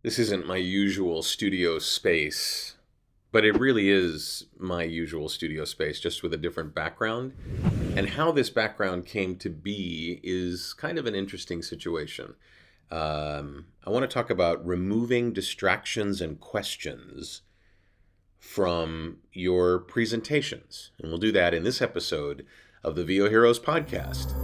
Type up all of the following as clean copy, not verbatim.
This isn't my usual studio space, but it really is my usual studio space, just with a different background. And how this background came to be is kind of an interesting situation. I want to talk about removing distractions and questions from your presentations. And we'll do that in this episode of the VO Heroes podcast.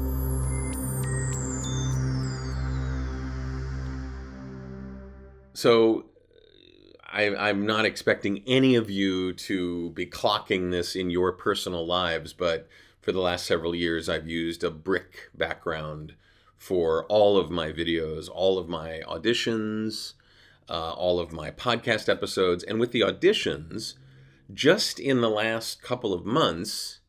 So I'm not expecting any of you to be clocking this in your personal lives, but for the last several years, I've used a brick background for all of my videos, all of my auditions, all of my podcast episodes. And with the auditions, just in the last couple of months,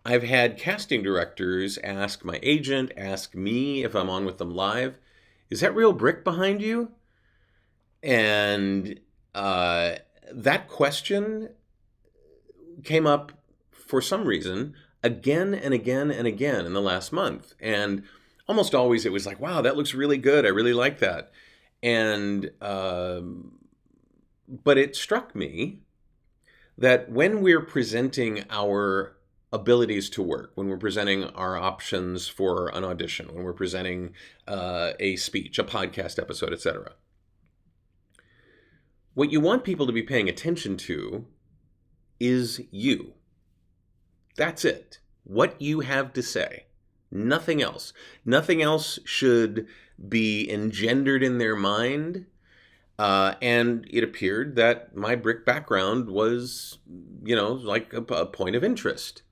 I've had casting directors ask my agent, ask me if I'm on with them live, is that real brick behind you? And that question came up for some reason again and again and again in the last month. And almost always it was like, wow, that looks really good. I really like that. And, but it struck me that when we're presenting our abilities to work, when we're presenting our options for an audition, when we're presenting a speech, a podcast episode, etc., what you want people to be paying attention to is you. That's it. What you have to say. Nothing else. Nothing else should be engendered in their mind. And it appeared that my brick background was, like a point of interest.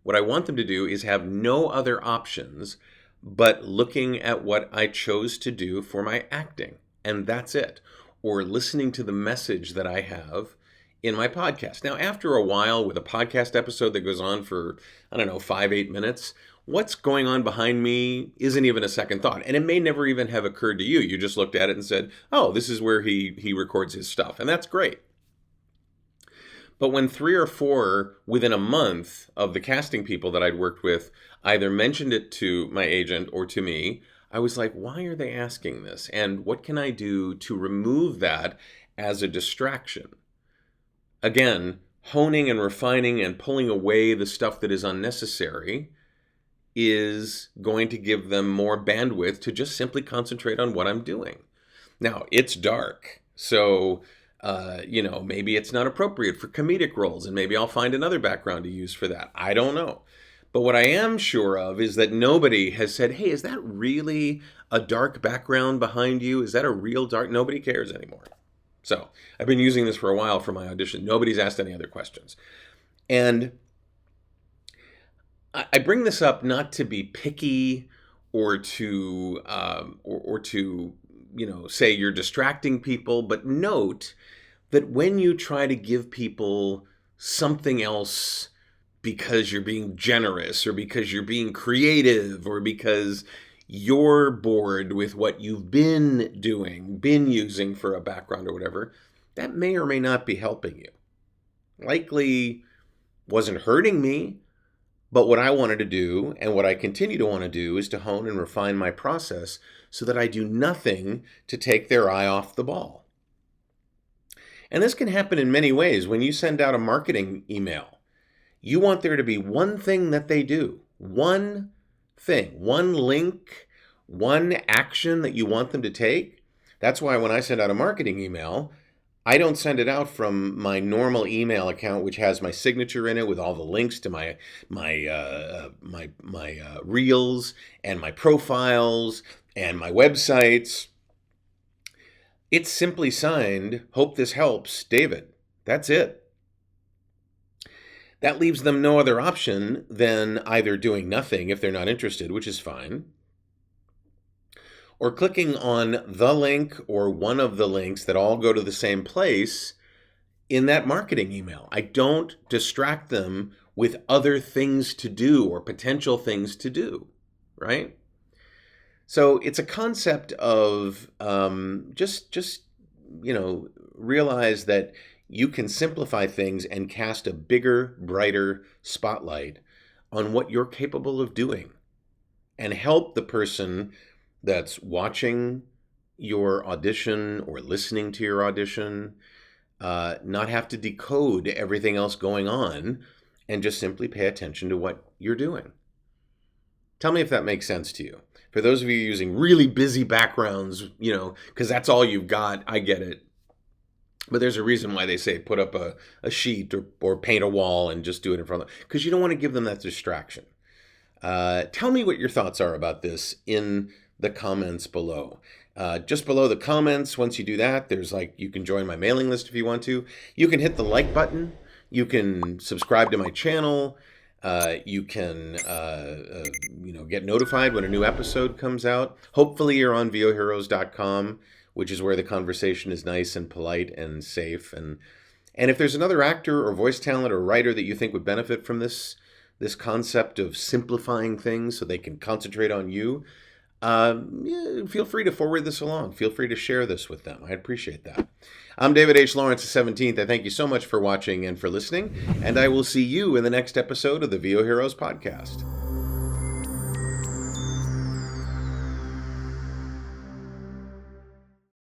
What I want them to do is have no other options but looking at what I chose to do for my acting. And that's it. Or listening to the message that I have in my podcast. Now, after a while, with a podcast episode that goes on for, 5-8 minutes, what's going on behind me isn't even a second thought. And it may never even have occurred to you. You just looked at it and said, oh, this is where he records his stuff. And that's great. But when 3 or 4 within a month of the casting people that I'd worked with either mentioned it to my agent or to me, I was like, why are they asking this? And what can I do to remove that as a distraction? Again, honing and refining and pulling away the stuff that is unnecessary is going to give them more bandwidth to just simply concentrate on what I'm doing. Now, it's dark, so maybe it's not appropriate for comedic roles, and maybe I'll find another background to use for that. I don't know. But what I am sure of is that nobody has said, hey, is that really a dark background behind you? Is that a real dark? Nobody cares anymore. So I've been using this for a while for my audition. Nobody's asked any other questions. And I bring this up not to be picky or to say you're distracting people, but note that when you try to give people something else because you're being generous or because you're being creative or because you're bored with what you've been doing, been using for a background or whatever, that may or may not be helping you. Likely wasn't hurting me, but what I wanted to do and what I continue to want to do is to hone and refine my process so that I do nothing to take their eye off the ball. And this can happen in many ways. When you send out a marketing email, you want there to be one thing that they do, one thing, one link, one action that you want them to take. That's why when I send out a marketing email, I don't send it out from my normal email account, which has my signature in it with all the links to my reels and my profiles and my websites. It's simply signed, "Hope this helps, David." That's it. That leaves them no other option than either doing nothing if they're not interested, which is fine, or clicking on the link or one of the links that all go to the same place in that marketing email. I don't distract them with other things to do or potential things to do, right? So it's a concept of just realize that you can simplify things and cast a bigger, brighter spotlight on what you're capable of doing and help the person that's watching your audition or listening to your audition, not have to decode everything else going on, and just simply pay attention to what you're doing. Tell me if that makes sense to you. For those of you using really busy backgrounds, because that's all you've got, I get it. But there's a reason why they say put up a sheet or paint a wall and just do it in front of them, because you don't want to give them that distraction. Tell me what your thoughts are about this in the comments below. Just below the comments, once you do that, there's you can join my mailing list if you want to. You can hit the like button. You can subscribe to my channel. You can get notified when a new episode comes out. Hopefully you're on VOHeroes.com, which is where the conversation is nice and polite and safe. And if there's another actor or voice talent or writer that you think would benefit from this concept of simplifying things so they can concentrate on you, feel free to forward this along. Feel free to share this with them. I appreciate that. I'm David H. Lawrence the 17th. I thank you so much for watching and for listening, and I will see you in the next episode of the VO Heroes podcast.